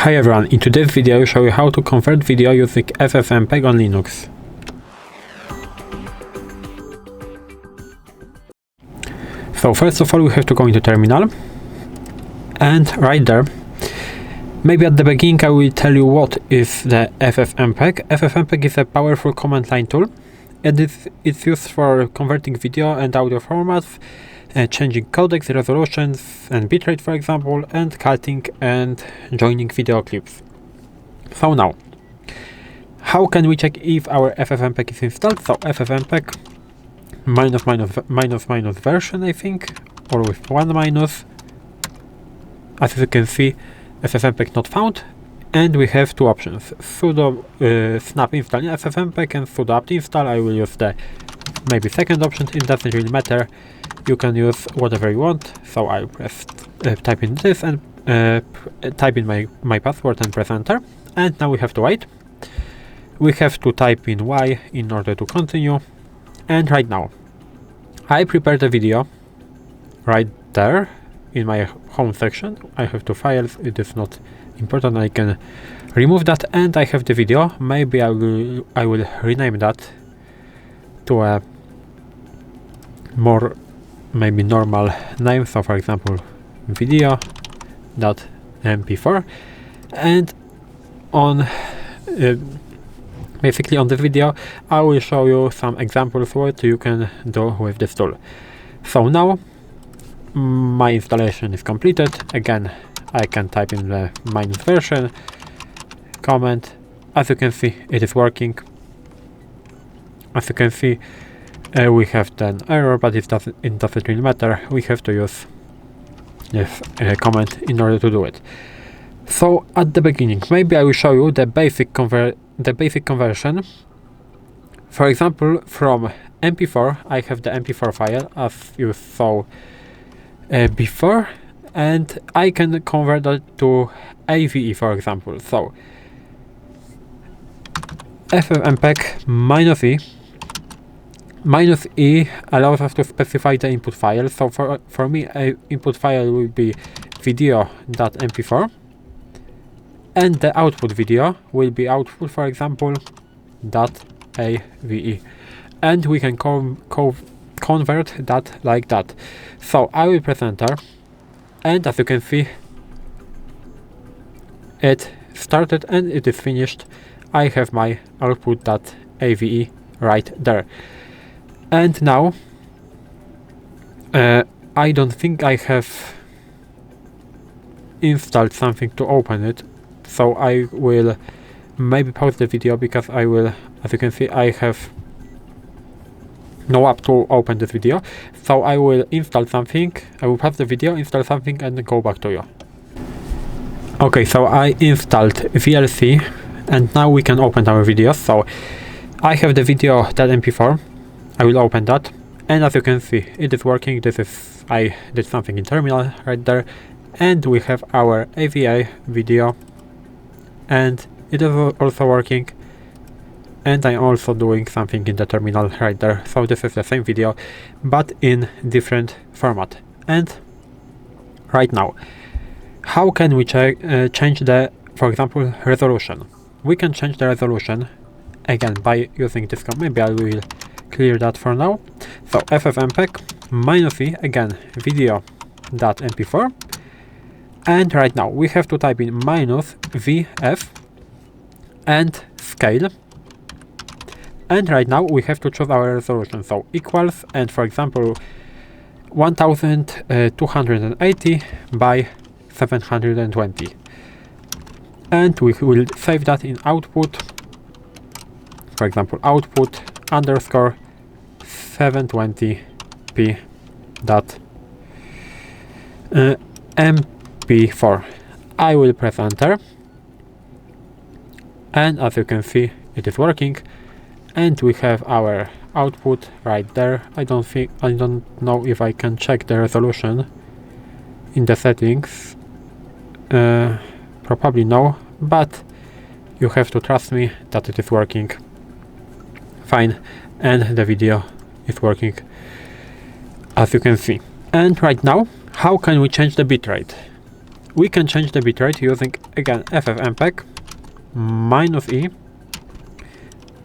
Hi everyone, in today's video I will show you how to convert video using FFmpeg on Linux. So first of all we have to go into terminal, and right there, maybe at the beginning I will tell you what is the FFmpeg. FFmpeg is a powerful command line tool, and it's used for converting video and audio formats, changing codecs, resolutions and bitrate for example, and cutting and joining video clips. So now, how can we check if our FFmpeg is installed? So FFmpeg minus version, I think, or with one minus. As you can see, FFmpeg not found, and we have two options: sudo snap install FFmpeg and sudo apt install. I will use the maybe second option. It doesn't really matter. You can use whatever you want. So I press type in this and type in my password and press enter. And now we have to wait. We have to type in Y in order to continue. And right now, I prepared a video right there in my home section. I have two files. It is not important. I can remove that, and I have the video. Maybe I will rename that to a more maybe normal name. So for example, video.mp4, and on basically on the video I will show you some examples what you can do with this tool. So now my installation is completed. Again, I can type in the minus version comment. As you can see, it is working. As you can see, we have an error, but it doesn't really matter. We have to use this command in order to do it. So at the beginning, maybe I will show you the basic conversion. For example, from MP4, I have the MP4 file as you saw before, and I can convert that to AVI, for example. So FFmpeg minus E allows us to specify the input file. So for me, an input file will be video.mp4, and the output video will be output, for example, .avi, and we can convert that like that. So I will press enter, and as you can see, it started and it is finished. I have my output.avi right there. And now I don't think I have installed something to open it, so I will maybe pause the video, because I will, as you can see, I have no app to open this video. So I will install something, I will pause the video, install something, and go back to you. Okay, so I installed VLC, and now we can open our videos. So I have the video.mp4. I will open that, and as you can see, it is working. This is, I did something in terminal right there, and we have our AVI video, and it is also working, and I'm also doing something in the terminal right there. So this is the same video, but in different format. And right now, how can we change the, for example, resolution? We can change the resolution again by using this command. Maybe I will clear that for now. So FFmpeg minus E, again video.mp4, and right now we have to type in minus VF and scale, and right now we have to choose our resolution. So equals, and for example 1280 by 720, and we will save that in output, for example output underscore 720p dot mp4. I will press enter, and as you can see, it is working, and we have our output right there. I don't know if I can check the resolution in the settings. Probably no, but you have to trust me that it is working fine, and the video is working, as you can see. And right now, how can we change the bitrate? we can change the bitrate using again FFmpeg -e,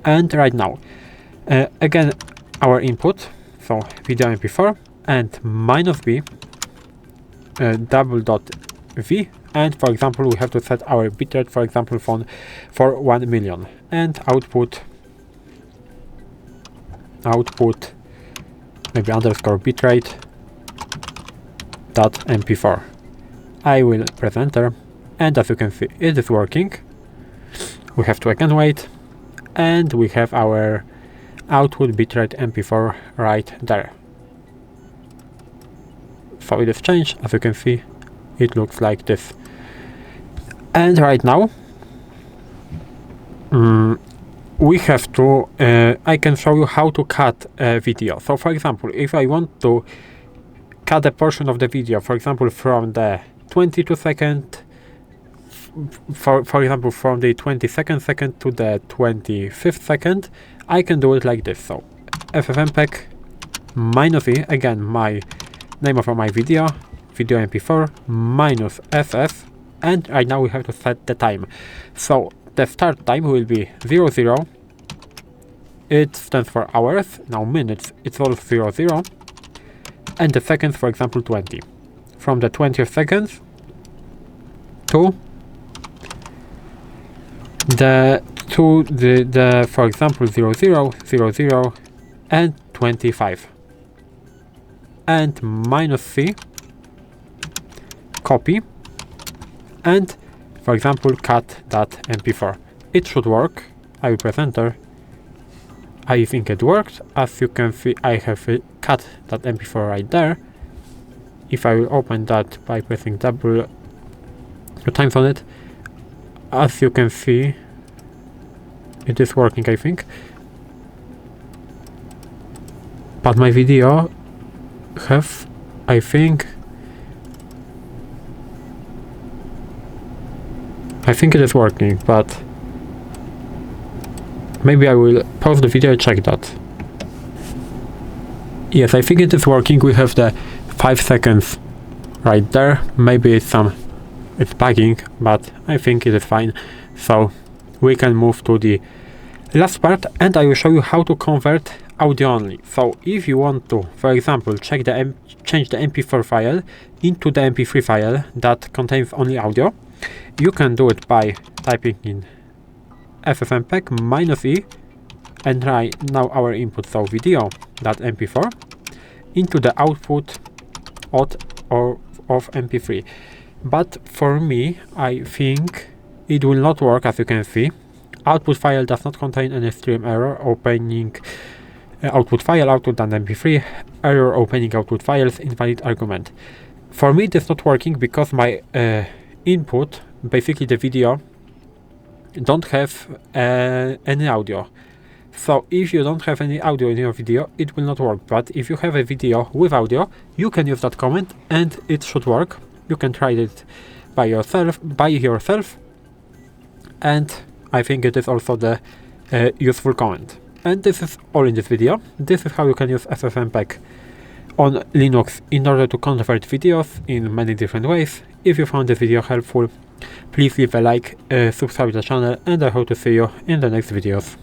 and right now again our input, so video MP4 and -b double.v, and for example we have to set our bitrate, for example for 1 million, and output maybe underscore bitrate .mp4. I will press enter, and as you can see it is working. We have to again wait, and we have our output bitrate MP4 right there. So it is changed, as you can see it looks like this. And right now we have to I can show you how to cut a video. So for example, if I want to cut a portion of the video, for example from the 22 second, for example from the 22nd second to the 25th second, I can do it like this. So FFmpeg -e, again my name of my video MP4 -ff, and right now we have to set the time. So the start time will be 00, it stands for hours, now minutes it's also 00, and the seconds, for example 20. From the 20th seconds to the for example 00, 00 and 25, and -c, copy, and for example cut that MP4. It should work. I will press enter. I think it worked. As you can see, I have cut that MP4 right there. If I will open that by pressing double times on it, as you can see it is working, I think. But my video have, I think it is working, but maybe I will pause the video and check that. Yes, I think it is working. We have the 5 seconds right there. Maybe it's bugging, but I think it is fine. So we can move to the last part, and I will show you how to convert audio only. So if you want to, for example, change the MP4 file into the MP3 file that contains only audio, you can do it by typing in FFmpeg -e, and right now our input, so video.mp4, into the output of MP3. But for me, I think it will not work. As you can see, output file does not contain any stream error. Opening output file, output.mp3, error opening output files, invalid argument. For me it is not working because my input, basically the video, don't have any audio. So if you don't have any audio in your video, it will not work. But if you have a video with audio, you can use that command and it should work. You can try it by yourself, and I think it is also the useful command. And this is all in this video. This is how you can use FFmpeg on Linux in order to convert videos in many different ways. If you found this video helpful, please leave a like, subscribe to the channel, and I hope to see you in the next videos.